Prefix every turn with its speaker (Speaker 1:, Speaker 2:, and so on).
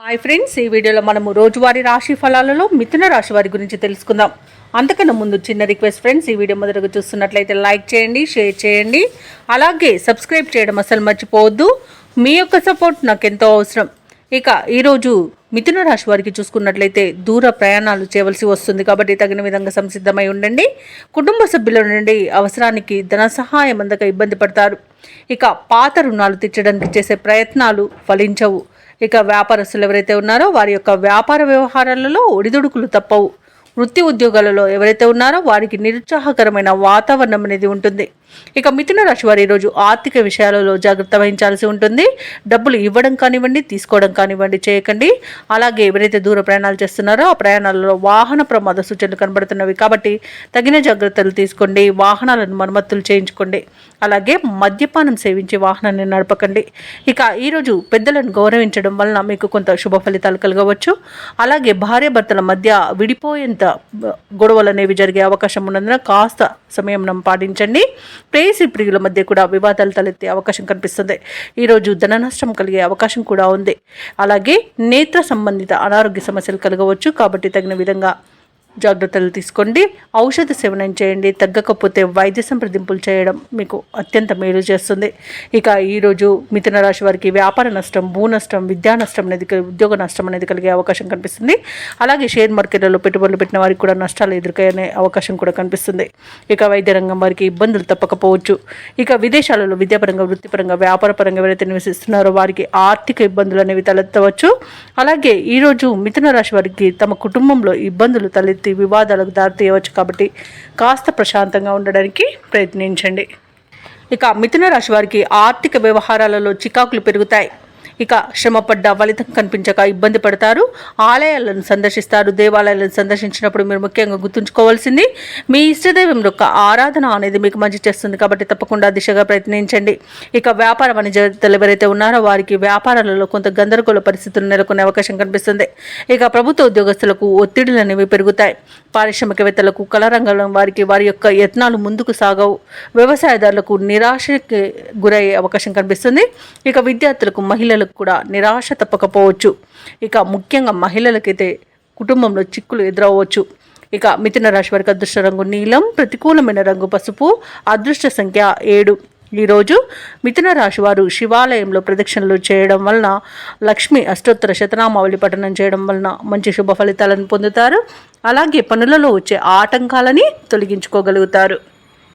Speaker 1: Hi friends, ఈ వీడియోలో మనము రోజువారీ రాశి ఫలాలలో మిథున రాశి వారి గురించి తెలుసుకుందాం. అంతకన్నా ముందు చిన్న రిక్వెస్ట్ ఫ్రెండ్స్, ఈ వీడియో మొదటగా చూస్తున్నట్లయితే లైక్ చేయండి, షేర్ చేయండి, అలాగే సబ్స్క్రైబ్ చేయడం అసలు మర్చిపోవద్దు. మీ యొక్క సపోర్ట్ నాకు ఎంతో అవసరం. ఇక ఈరోజు మిథున రాశి వారికి చూసుకున్నట్లయితే దూర ప్రయాణాలు చేయవలసి వస్తుంది కాబట్టి తగిన విధంగా సంసిద్ధమై ఉండండి. కుటుంబ సభ్యుల నుండి అవసరానికి ధన సహాయం అందక ఇబ్బంది పడతారు. ఇక పాత రుణాలు తీర్చడానికి చేసే ప్రయత్నాలు ఫలించవు. ఇక వ్యాపారస్తులు ఎవరైతే ఉన్నారో వారి యొక్క వ్యాపార వ్యవహారాలలో ఒడిదుడుకులు తప్పవు. వృత్తి ఉద్యోగాలలో ఎవరైతే ఉన్నారో వారికి నిరుత్సాహకరమైన వాతావరణం అనేది ఉంటుంది. ఇక మిథున రాశి వారు ఈరోజు ఆర్థిక విషయాలలో జాగ్రత్త వహించాల్సి ఉంటుంది. డబ్బులు ఇవ్వడం కానివ్వండి, తీసుకోవడం కానివ్వండి చేయకండి. అలాగే ఎవరైతే దూర ప్రయాణాలు చేస్తున్నారో ఆ ప్రయాణాలలో వాహన ప్రమాద సూచనలు కనబడుతున్నవి కాబట్టి తగిన జాగ్రత్తలు తీసుకోండి. వాహనాలను మరమ్మతులు చేయించుకోండి. అలాగే మద్యపానం సేవించి వాహనాన్ని నడపకండి. ఇక ఈరోజు పెద్దలను గౌరవించడం వలన మీకు కొంత శుభ ఫలితాలు కలగవచ్చు. అలాగే భార్యాభర్తల మధ్య విడిపోయేంత గొడవలు అనేవి జరిగే అవకాశం ఉన్నందున కాస్త సమయం పాటించండి. ప్రేయసి ప్రియుల మధ్య కూడా వివాదాలు తలెత్తే అవకాశం కనిపిస్తుంది. ఈరోజు ధన నష్టం కలిగే అవకాశం కూడా ఉంది. అలాగే నేత్ర సంబంధిత అనారోగ్య సమస్యలు కలగవచ్చు కాబట్టి తగిన విధంగా జాగ్రత్తలు తీసుకోండి. ఔషధ సేవనం చేయండి. తగ్గకపోతే వైద్య సంప్రదింపులు చేయడం మీకు అత్యంత మేలు చేస్తుంది. ఇక ఈరోజు మిథున రాశి వారికి వ్యాపార నష్టం, భూ నష్టం, విద్యా నష్టం అనేది, ఉద్యోగ నష్టం అనేది కలిగే అవకాశం కనిపిస్తుంది. అలాగే షేర్ మార్కెట్లలో పెట్టుబడులు పెట్టిన వారికి కూడా నష్టాలు ఎదుర్కొనే అవకాశం కూడా కనిపిస్తుంది. ఇక వైద్య రంగం వారికి ఇబ్బందులు తప్పకపోవచ్చు. ఇక విదేశాలలో విద్యాపరంగా, వృత్తిపరంగా, వ్యాపారపరంగా ఎవరైతే నివసిస్తున్నారో వారికి ఆర్థిక ఇబ్బందులు అనేవి తలెత్తవచ్చు. అలాగే ఈరోజు మిథున రాశి వారికి తమ కుటుంబంలో ఇబ్బందులు తలెత్తి వివాదాలకు దారితీయవచ్చు కాబట్టి కాస్త ప్రశాంతంగా ఉండడానికి ప్రయత్నించండి. ఇక మిథున రాశి వారికి ఆర్థిక వ్యవహారాలలో చికాకులు పెరుగుతాయి. ఇక శ్రమపడ్డ ఫలితం కనిపించక ఇబ్బంది పడతారు. ఆలయాలను సందర్శిస్తారు. దేవాలయాలను సందర్శించినప్పుడు మీరు ముఖ్యంగా గుర్తుంచుకోవాల్సింది మీ ఇష్టదైవం యొక్క ఆరాధన అనేది మీకు మంచి చేస్తుంది కాబట్టి తప్పకుండా దిశగా ప్రయత్నించండి. ఇక వ్యాపార వాణిజ్యవేత్తలు ఎవరైతే ఉన్నారో వారికి వ్యాపారాలలో కొంత గందరగోళ పరిస్థితులు నెలకొనే అవకాశం కనిపిస్తుంది. ఇక ప్రభుత్వ ఉద్యోగస్తులకు ఒత్తిడులు అనేవి పెరుగుతాయి. పారిశ్రామికవేత్తలకు, కళారంగం వారికి వారి యొక్క యత్నాలు ముందుకు సాగవు. వ్యవసాయదారులకు నిరాశకి గురయ్యే అవకాశం కనిపిస్తుంది. ఇక విద్యార్థులకు, మహిళలకు కూడా నిరాశ తప్పకపోవచ్చు. ఇక ముఖ్యంగా మహిళలకైతే కుటుంబంలో చిక్కులు ఎదురవ్వచ్చు. ఇక మిథున రాశి వారికి అదృష్ట రంగు నీలం, ప్రతికూలమైన రంగు పసుపు, అదృష్ట సంఖ్య 7. ఈరోజు మిథున రాశి వారు శివాలయంలో ప్రదక్షిణలు చేయడం వలన, లక్ష్మి అష్టోత్తర శతనామావళి పఠనం చేయడం వలన మంచి శుభ ఫలితాలను పొందుతారు. అలాగే పనులలో వచ్చే ఆటంకాలని తొలగించుకోగలుగుతారు.